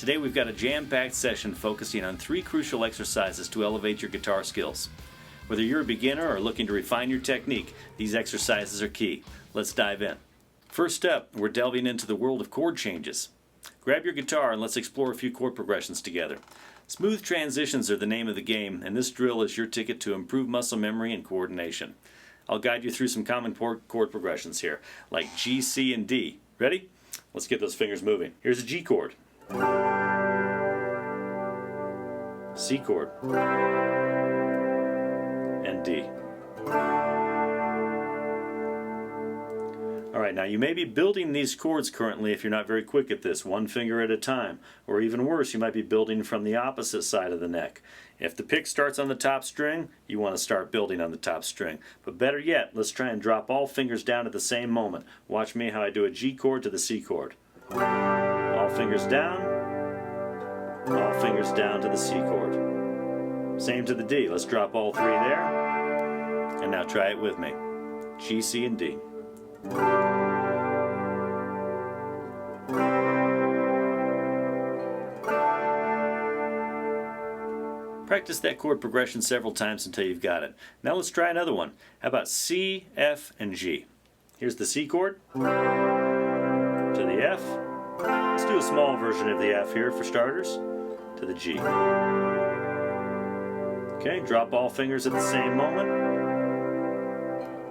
Today we've got a jam-packed session focusing on 3 crucial exercises to elevate your guitar skills. Whether you're a beginner or looking to refine your technique, these exercises are key. Let's dive in. First up, we're delving into the world of chord changes. Grab your guitar and let's explore a few chord progressions together. Smooth transitions are the name of the game, and this drill is your ticket to improve muscle memory and coordination. I'll guide you through some common chord progressions here, like G, C, and D. Ready? Let's get those fingers moving. Here's a G chord. C chord. And D. Alright, now you may be building these chords currently if you're not very quick at this, one finger at a time. Or even worse, you might be building from the opposite side of the neck. If the pick starts on the top string, you want to start building on the top string. But better yet, let's try and drop all fingers down at the same moment. Watch me how I do a G chord to the C chord. All fingers down, all fingers down to the C chord. Same to the D. Let's drop all 3 there. And now try it with me. G, C, and D. Practice that chord progression several times until you've got it. Now let's try another one. How about C, F, and G? Here's the C chord to the F. Let's do a small version of the F here for starters. To the G. Okay, drop all fingers at the same moment.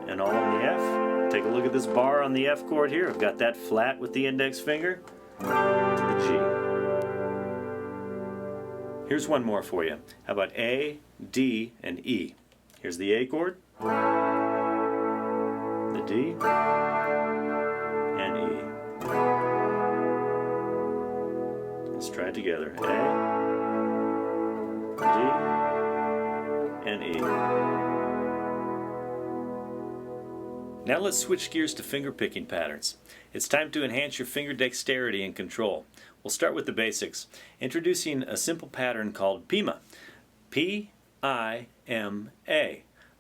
And all on the F. Take a look at this bar on the F chord here. I've got that flat with the index finger. To the G. Here's one more for you. How about A, D, and E? Here's the A chord. The D. And E. Let's try it together. A, D, and E. Now let's switch gears to finger picking patterns. It's time to enhance your finger dexterity and control. We'll start with the basics, introducing a simple pattern called Pima. P-I-M-A.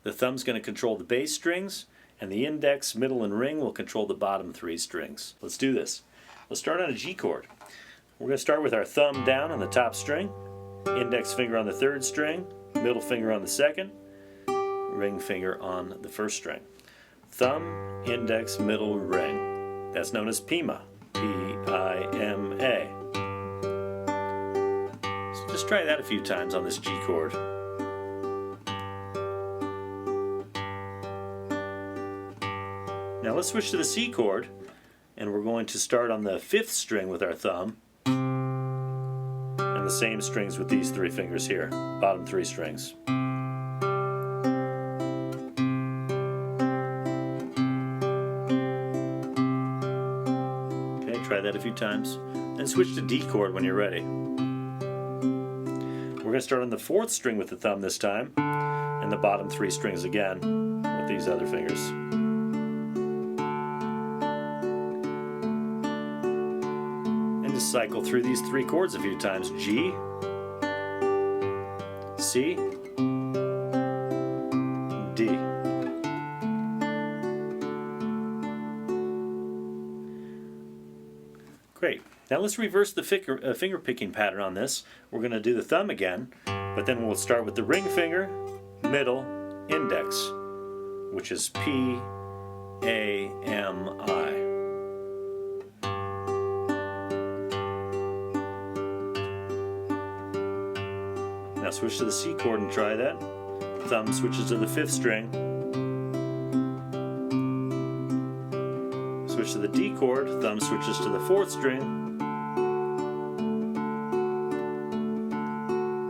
The thumb's going to control the bass strings, and the index, middle, and ring will control the bottom 3 strings. Let's do this. Let's start on a G chord. We're going to start with our thumb down on the top string, index finger on the 3rd string, middle finger on the 2nd, ring finger on the 1st string. Thumb, index, middle, ring. That's known as Pima. P-I-M-A. So just try that a few times on this G chord. Now let's switch to the C chord, and we're going to start on the 5th string with our thumb, and the same strings with these 3 fingers here, bottom 3 strings. Try that a few times. Then switch to D chord when you're ready. We're going to start on the 4th string with the thumb this time, and the bottom 3 strings again with these other fingers. And just cycle through these 3 chords a few times. G, C, D. Great. Now let's reverse the finger picking pattern on this. We're going to do the thumb again, but then we'll start with the ring finger, middle, index, which is P-A-M-I. Now switch to the C chord and try that. Thumb switches to the 5th string. Switch to the D chord, thumb switches to the 4th string,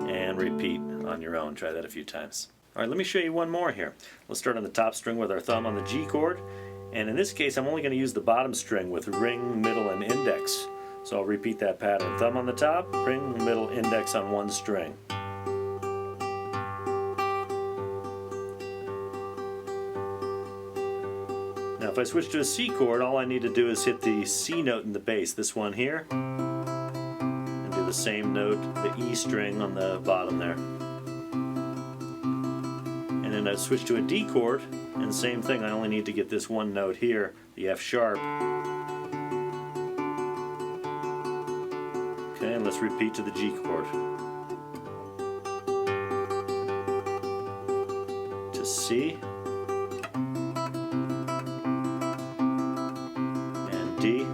and repeat on your own. Try that a few times. Alright, let me show you one more here. Let's start on the top string with our thumb on the G chord, and in this case I'm only going to use the bottom string with ring, middle, and index. So I'll repeat that pattern. Thumb on the top, ring, middle, index on 1 string. Now if I switch to a C chord, all I need to do is hit the C note in the bass, this one here, and do the same note, the E string on the bottom there. And then I switch to a D chord, and the same thing, I only need to get this one note here, the F sharp. Okay, And let's repeat to the G chord. To C. And D.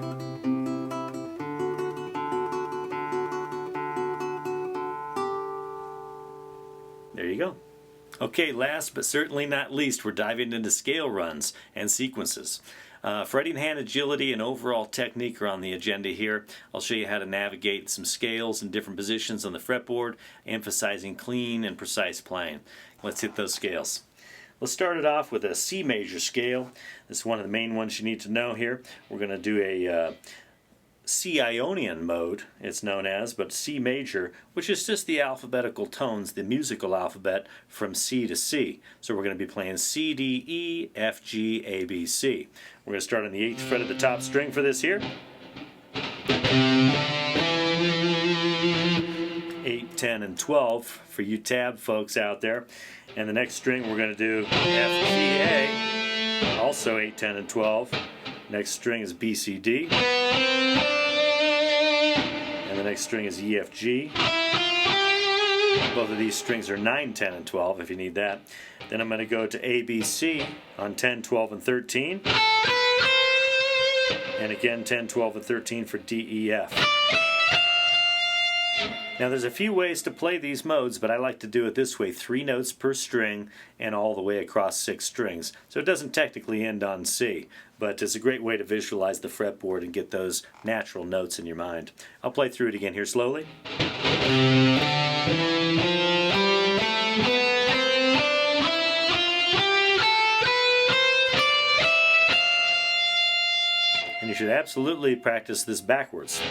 There you go. Okay, last but certainly not least, we're diving into scale runs and sequences. Fretting hand agility and overall technique are on the agenda here. I'll show you how to navigate some scales in different positions on the fretboard, emphasizing clean and precise playing. Let's hit those scales. Let's start it off with a C major scale. This is one of the main ones you need to know here. We're going to do a C Ionian mode, it's known as, but C major, which is just the alphabetical tones, the musical alphabet from C to C. So we're going to be playing C, D, E, F, G, A, B, C. We're going to start on the 8th fret of the top string for this here. 8, 10, and 12 for you tab folks out there. And the next string we're going to do F, G, A, also 8, 10, and 12. Next string is B, C, D. And the next string is E, F, G. Both of these strings are 9, 10, and 12 if you need that. Then I'm going to go to A, B, C on 10, 12, and 13. And again 10, 12, and 13 for D, E, F. Now there's a few ways to play these modes, but I like to do it this way, 3 notes per string and all the way across 6 strings. So it doesn't technically end on C, but it's a great way to visualize the fretboard and get those natural notes in your mind. I'll play through it again here slowly. And you should absolutely practice this backwards.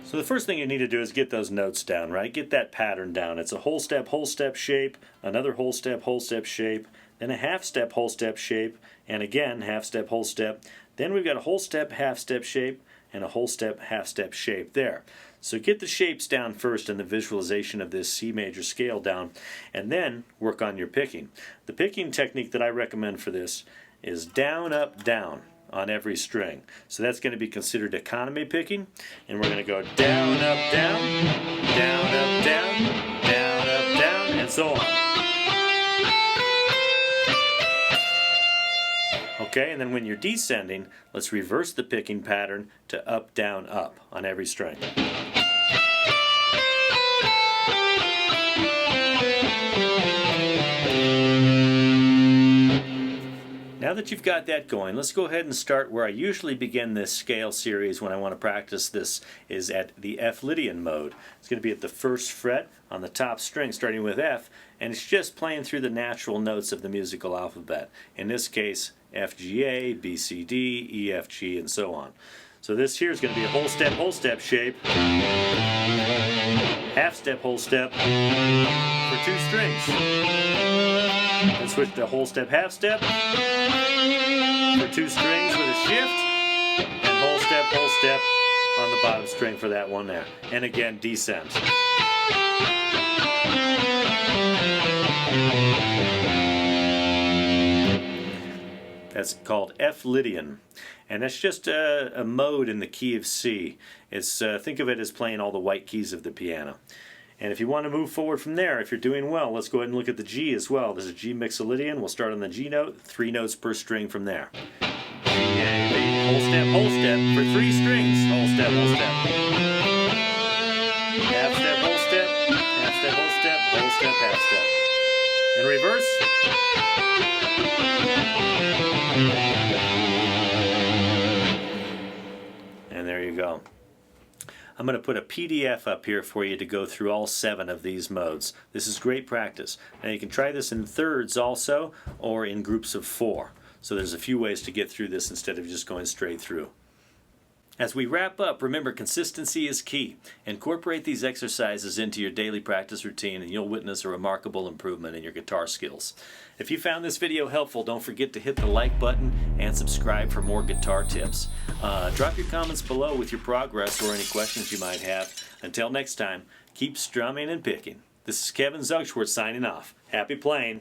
So the first thing you need to do is get those notes down, right? Get that pattern down. It's a whole step shape, another whole step shape, then a half step, whole step shape, and again, half step, whole step. Then we've got a whole step, half step shape, and a whole step, half step shape there. So get the shapes down first and the visualization of this C major scale down, and then work on your picking. The picking technique that I recommend for this is down, up, down on every string. So that's going to be considered economy picking, and we're going to go down, up, down, down, up, down, down, up, down, and so on. Okay, and then when you're descending, let's reverse the picking pattern to up, down, up on every string. Now that you've got that going, let's go ahead and start where I usually begin this scale series when I want to practice this, is at the F Lydian mode. It's going to be at the 1st fret on the top string starting with F, and it's just playing through the natural notes of the musical alphabet. In this case, F, G, A, B, C, D, E, F, G, and so on. So this here is going to be a whole step shape, half step, whole step for 2 strings. Then switch to whole step, half step for 2 strings with a shift, and whole step on the bottom string for that one there. And again, descend. That's called F Lydian, and that's just a mode in the key of C. It's think of it as playing all the white keys of the piano. And if you want to move forward from there, if you're doing well, let's go ahead and look at the G as well. There's a G Mixolydian. We'll start on the G note, 3 notes per string from there. G, A, B, whole step for 3 strings. Whole step, half step, whole step, half step, whole step, whole step, half step. In reverse. And there you go. I'm going to put a PDF up here for you to go through all 7 of these modes. This is great practice. Now you can try this in thirds also, or in groups of 4. So there's a few ways to get through this instead of just going straight through. As we wrap up, remember consistency is key. Incorporate these exercises into your daily practice routine and you'll witness a remarkable improvement in your guitar skills. If you found this video helpful, don't forget to hit the like button and subscribe for more guitar tips. Drop your comments below with your progress or any questions you might have. Until next time, keep strumming and picking. This is Kevin Zugschwartz signing off. Happy playing.